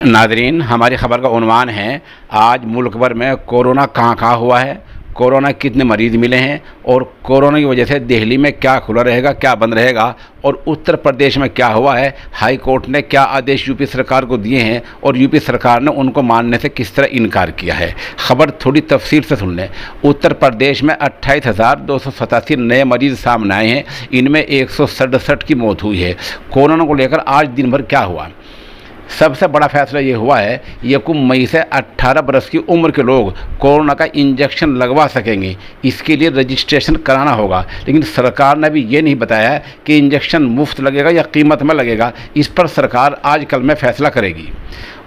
Nadreen, हमारी ख़बर का उन्वान है आज मुल्क भर में कोरोना कहाँ हुआ है, कोरोना कितने मरीज़ मिले हैं और कोरोना की वजह से दिल्ली में क्या खुला रहेगा, क्या बंद रहेगा और उत्तर प्रदेश में क्या हुआ है। हाई कोर्ट ने क्या आदेश यूपी सरकार को दिए हैं और यूपी सरकार ने उनको मानने से किस तरह इनकार किया है। ख़बर थोड़ी तफसील से सुन लें। उत्तर प्रदेश में 28,287 नए मरीज़ सामने आए हैं, इनमें 167 की मौत हुई है। कोरोना को लेकर आज दिन भर क्या हुआ, सबसे बड़ा फैसला ये हुआ है 1 मई से 18 बरस की उम्र के लोग कोरोना का इंजेक्शन लगवा सकेंगे। इसके लिए रजिस्ट्रेशन कराना होगा, लेकिन सरकार ने भी ये नहीं बताया है कि इंजेक्शन मुफ्त लगेगा या कीमत में लगेगा। इस पर सरकार आज कल में फैसला करेगी।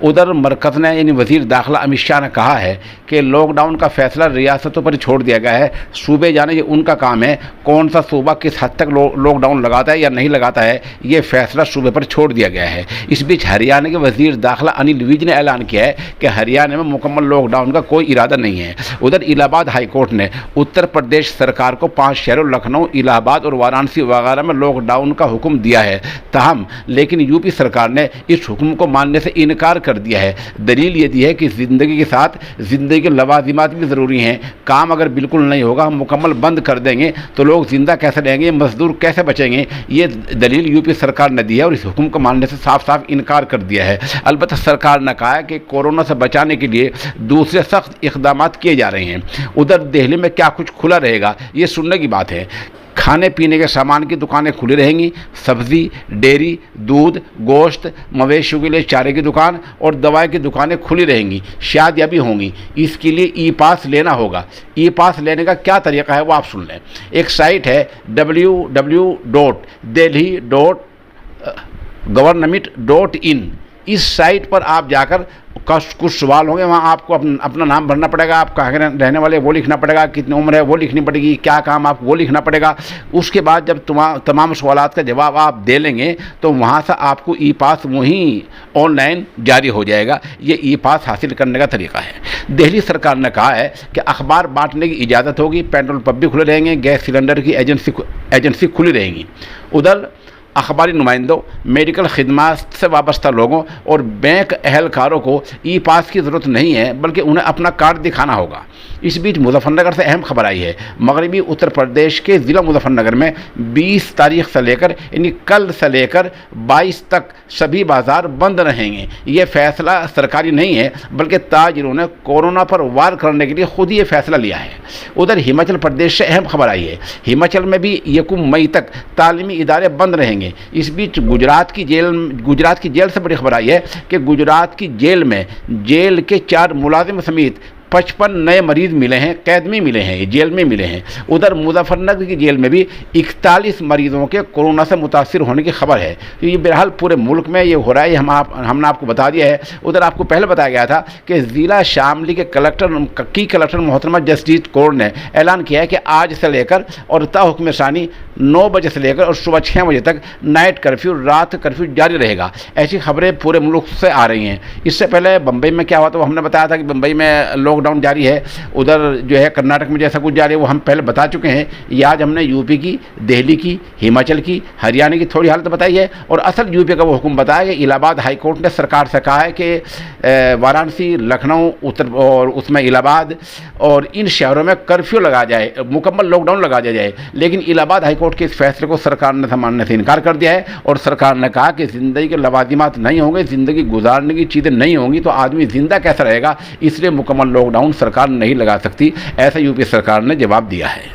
उधर मरकज़ ने यानी वज़ीर दाखिला अमित शाह ने कहा है कि लॉकडाउन का फैसला रियासतों पर छोड़ दिया गया है। सूबे जाने ये उनका काम है, कौन सा सूबा किस हद तक लॉकडाउन लगाता है या नहीं लगाता है, ये फैसला सूबे पर छोड़ दिया गया है। इस बीच हरियाणा के वज़ीर दाखिला अनिल विज ने ऐलान किया है कि हरियाणा में मुकम्मल लॉकडाउन का कोई इरादा नहीं है। उधर इलाहाबाद हाई कोर्ट ने उत्तर प्रदेश सरकार को 5 शहरों लखनऊ, इलाहाबाद और वाराणसी वगैरह में लॉकडाउन का हुक्म दिया है। ताहम लेकिन यूपी सरकार ने इस हुक्म को मानने से इनकार कर दिया है। दलील ये दी है कि ज़िंदगी के साथ ज़िंदगी के लवाजिमात भी ज़रूरी हैं। काम अगर बिल्कुल नहीं होगा, हम मुकम्मल बंद कर देंगे तो लोग ज़िंदा कैसे रहेंगे, मजदूर कैसे बचेंगे। ये दलील यूपी सरकार ने दी है और इस हुक्म को मानने से साफ साफ इनकार कर दिया है। अलबत्ता सरकार ने कहा है कि कोरोना से बचाने के लिए दूसरे सख्त इक़दाम किए जा रहे हैं। उधर दिल्ली में क्या कुछ खुला रहेगा, ये सुनने की बात है। खाने पीने के सामान की दुकानें खुली रहेंगी, सब्ज़ी, डेयरी, दूध, गोश्त, मवेशियों के लिए चारे की दुकान और दवाई की दुकानें खुली रहेंगी। शादियाँ भी होंगी। इसके लिए ई पास लेना होगा। ई पास लेने का क्या तरीका है वो आप सुन लें। एक साइट है www.delhi.government.in। इस साइट पर आप जाकर कुछ सवाल होंगे, वहाँ आपको अपना नाम भरना पड़ेगा, आप कहाँ के रहने वाले वो लिखना पड़ेगा, कितनी उम्र है वो लिखनी पड़ेगी, क्या काम आपको वो लिखना पड़ेगा। उसके बाद जब तमाम सवालात का जवाब आप दे लेंगे तो वहाँ से आपको ई पास वहीं ऑनलाइन जारी हो जाएगा। ये ई पास हासिल करने का तरीका है। दिल्ली सरकार ने कहा है कि अखबार बांटने की इजाज़त होगी, पेट्रोल पंप भी खुले रहेंगे, गैस सिलेंडर की एजेंसी खुली रहेंगी। उधर अखबारी नुमाइंदों, मेडिकल खिदमात से वाबस्ता लोगों और बैंक अहलकारों को ई पास की ज़रूरत नहीं है, बल्कि उन्हें अपना कार्ड दिखाना होगा। इस बीच मुजफ्फरनगर से अहम खबर आई है। मगरबी उत्तर प्रदेश के ज़िला मुजफ्फरनगर में 20 तारीख से लेकर यानी कल से लेकर 22 तक सभी बाज़ार बंद रहेंगे। ये फ़ैसला सरकारी नहीं है, बल्कि ताजिरों ने कोरोना पर वार करने के लिए खुद ये फ़ैसला लिया है। उधर हिमाचल प्रदेश से अहम खबर आई है। हिमाचल में भी 1 मई तक तालीमी इदारे बंद रहेंगे। इस बीच गुजरात की जेल से बड़ी खबर आई है कि गुजरात की जेल में जेल के 4 मुलाजिम समेत 55 नए मरीज मिले हैं, कैदी मिले हैं, जेल में मिले हैं। उधर मुजफ्फरनगर की जेल में भी 41 मरीजों के कोरोना से मुतासिर होने की खबर है। तो ये बहरहाल पूरे मुल्क में ये हो रहा है, हमने आपको बता दिया है। उधर आपको पहले बताया गया था कि ज़िला शामली के कलेक्टर मोहतरमा जसजीत कौर ने ऐलान किया है कि आज से लेकर और ता हुक्म सानी 9 बजे से लेकर और सुबह 6 बजे तक नाइट कर्फ्यू, रात कर्फ्यू जारी रहेगा। ऐसी खबरें पूरे मुल्क से आ रही हैं। इससे पहले बम्बई में क्या हुआ तो हमने बताया था कि बम्बई में लॉकडाउन जारी है। उधर जो है कर्नाटक में जैसा कुछ जारी है वो हम पहले बता चुके हैं। ये आज हमने यूपी की, दिल्ली की, हिमाचल की, हरियाणा की थोड़ी हालत बताई है और असल यूपी का वो हुक्म बताया कि इलाहाबाद हाई कोर्ट ने सरकार से कहा है कि वाराणसी, लखनऊ, उत्तर और उसमें इलाहाबाद और इन शहरों में कर्फ्यू लगा जाए, मुकम्मल लॉकडाउन लगा दिया जाए। लेकिन इलाहाबाद हाई कोर्ट के इस फैसले को सरकार ने मानने से इनकार कर दिया है और सरकार ने कहा कि ज़िंदगी के लवाजिमात नहीं होंगे, ज़िंदगी गुजारने की चीज़ें नहीं होंगी तो आदमी ज़िंदा कैसा रहेगा, इसलिए मुकम्मल लॉकडाउन सरकार नहीं लगा सकती। ऐसा यूपी सरकार ने जवाब दिया है।